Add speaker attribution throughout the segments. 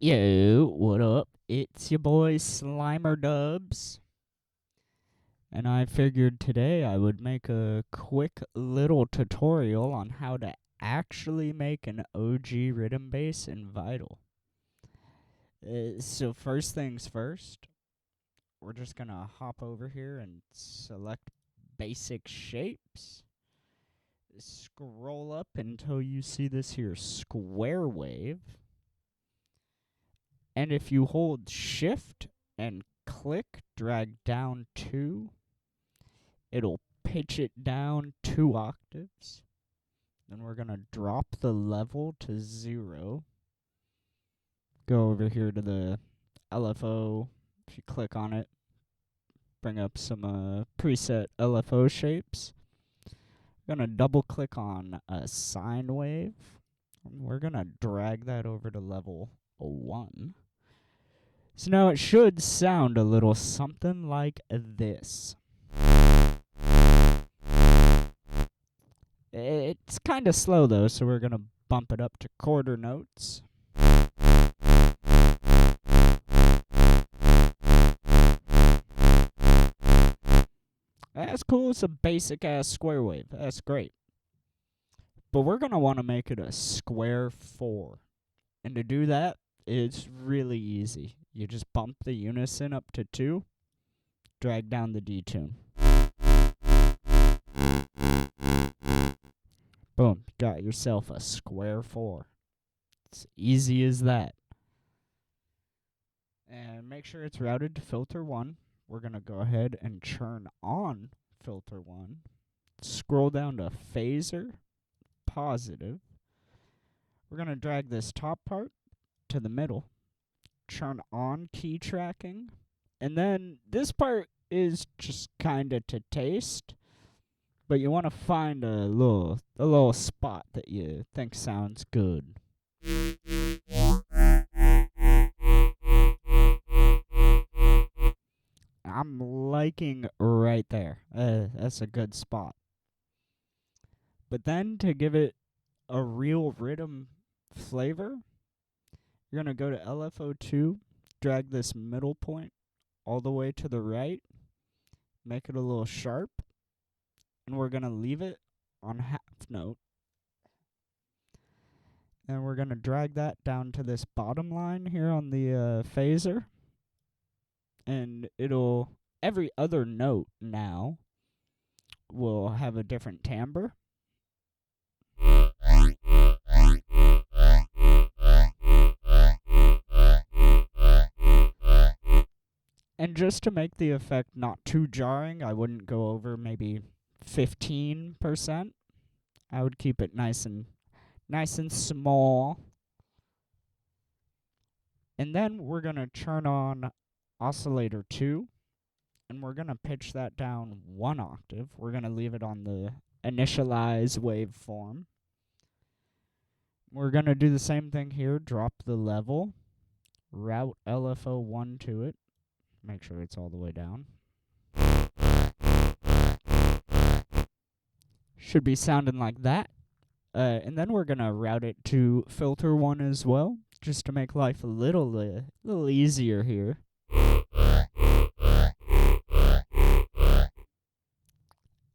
Speaker 1: Yo, what up? It's your boy Slimer Dubs. And I figured today I would make a quick little tutorial on how to actually make an OG rhythm bass in Vital. So first things first, we're just gonna hop over here and select basic shapes. Scroll up until you see this here square wave. And if you hold shift and click, drag down 2, it'll pitch it down 2 octaves. Then we're going to drop the level to 0. Go over here to the LFO. If you click on it, bring up some preset LFO shapes. We're going to double click on a sine wave. And we're going to drag that over to level 1. So now it should sound a little something like this. It's kind of slow though, so we're going to bump it up to quarter notes. That's cool. It's a basic ass square wave. That's great. But we're going to want to make it a square 4. And to do that, it's really easy. You just bump the unison up to 2, drag down the detune. Boom, got yourself a square 4. It's easy as that. And make sure it's routed to filter 1. We're going to go ahead and turn on filter 1. Scroll down to phaser, positive. We're going to drag this top part to the middle. Turn on key tracking. And then this part is just kind of to taste. But you want to find a little spot that you think sounds good. I'm liking right there. That's a good spot. But then to give it a real rhythm flavor, you're going to go to LFO2, drag this middle point all the way to the right, make it a little sharp, and we're going to leave it on half note. And we're going to drag that down to this bottom line here on the phaser. And it'll, every other note now will have a different timbre. And just to make the effect not too jarring, I wouldn't go over maybe 15%. I would keep it nice and small. And then we're going to turn on Oscillator 2, and we're going to pitch that down 1 octave. We're going to leave it on the initialize waveform. We're going to do the same thing here, drop the level, route LFO 1 to it, make sure it's all the way down. Should be sounding like that. And then we're going to route it to filter 1 as well, just to make life a little easier here.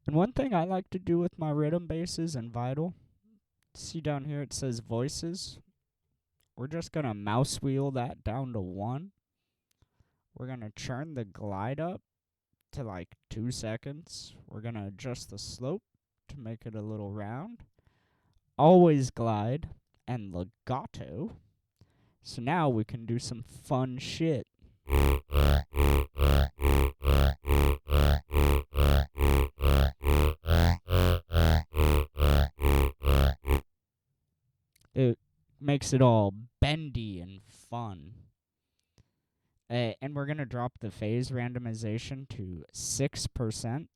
Speaker 1: And one thing I like to do with my rhythm basses and Vital, see down here it says voices. We're just going to mouse wheel that down to 1. We're going to turn the glide up to like 2 seconds. We're going to adjust the slope to make it a little round. Always glide and legato. So now we can do some fun shit. It makes it all bendy and fun. And we're going to drop the phase randomization to 6%.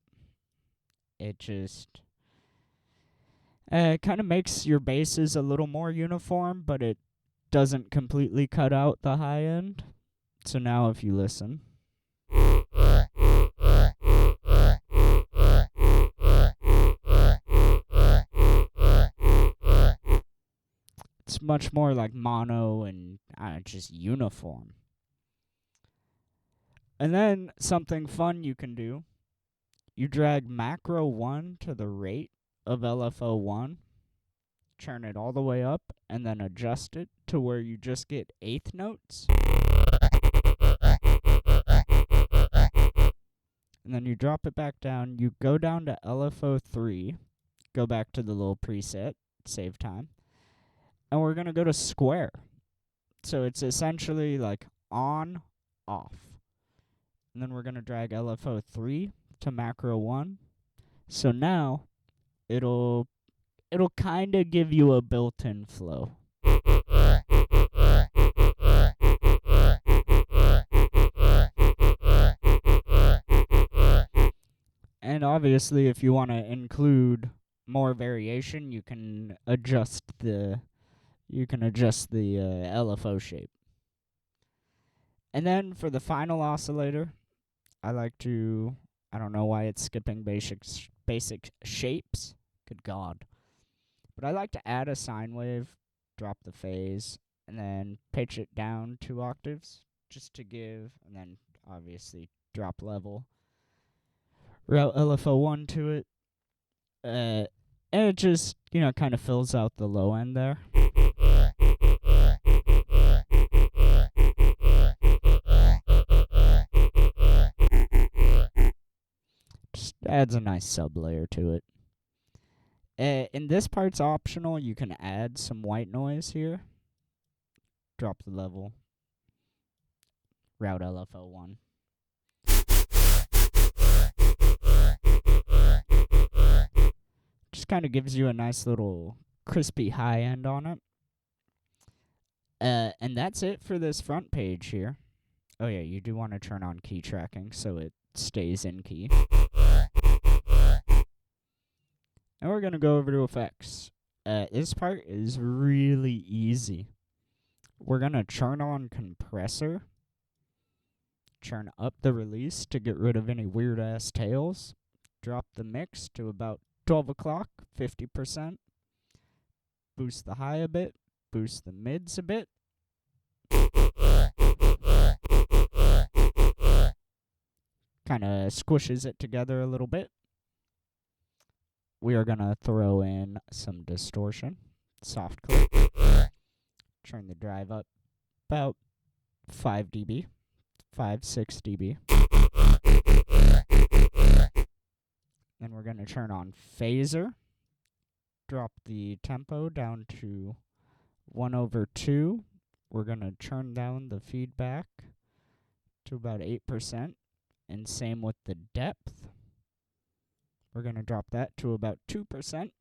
Speaker 1: It just kind of makes your basses a little more uniform, but it doesn't completely cut out the high end. So now if you listen, it's much more like mono and just uniform. And then something fun you can do, you drag macro 1 to the rate of LFO1, turn it all the way up, and then adjust it to where you just get eighth notes. And then you drop it back down, you go down to LFO3, go back to the little preset, save time, and we're going to go to square. So it's essentially like on, off. And then we're going to drag LFO3 to macro 1. So now it'll kind of give you a built-in flow. And obviously, if you want to include more variation, you can adjust the LFO shape. And then for the final oscillator, I don't know why it's skipping basic shapes. Good God. But I like to add a sine wave, drop the phase, and then pitch it down 2 octaves just to give, and then obviously drop level. Route LFO1 to it. And it just, kind of fills out the low end there. Just adds a nice sub layer to it. And this part's optional. You can add some white noise here. Drop the level. Route LFO1. Just kind of gives you a nice little crispy high end on it. And that's it for this front page here. Oh yeah, you do want to turn on key tracking so it stays in key. And we're going to go over to effects. This part is really easy. We're going to turn on compressor. Turn up the release to get rid of any weird-ass tails. Drop the mix to about 12 o'clock, 50%. Boost the high a bit. Boost the mids a bit. Kind of squishes it together a little bit. We are going to throw in some distortion. Soft click. Turn the drive up about 5 dB. 6 dB. Then we're going to turn on phaser. Drop the tempo down to 1/2. We're going to turn down the feedback to about 8%. And same with the depth. We're going to drop that to about 2%.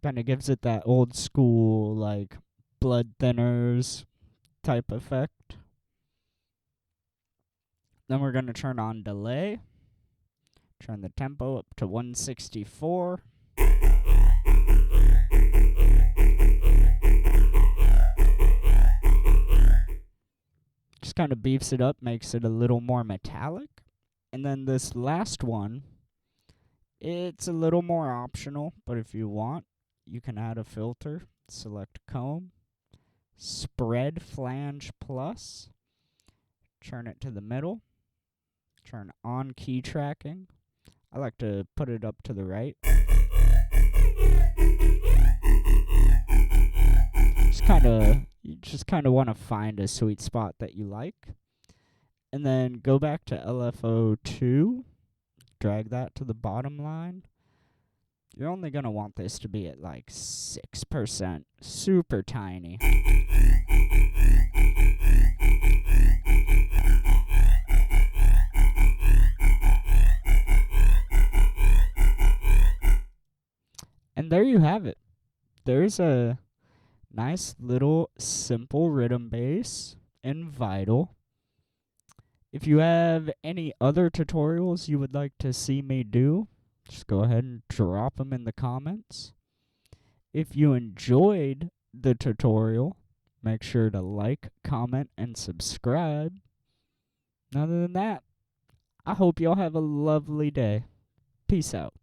Speaker 1: Kind of gives it that old school, like, blood thinners type effect. Then we're going to turn on delay. Turn the tempo up to 164. Just kind of beefs it up, makes it a little more metallic. And then this last one, it's a little more optional, but if you want, you can add a filter. Select comb, spread flange plus, turn it to the middle, turn on key tracking. I like to put it up to the right. You just kind of want to find a sweet spot that you like. And then go back to LFO2, drag that to the bottom line. You're only going to want this to be at like 6%, super tiny. And there you have it. There's a nice little simple rhythm bass in Vital. If you have any other tutorials you would like to see me do, just go ahead and drop them in the comments. If you enjoyed the tutorial, make sure to like, comment, and subscribe. Other than that, I hope y'all have a lovely day. Peace out.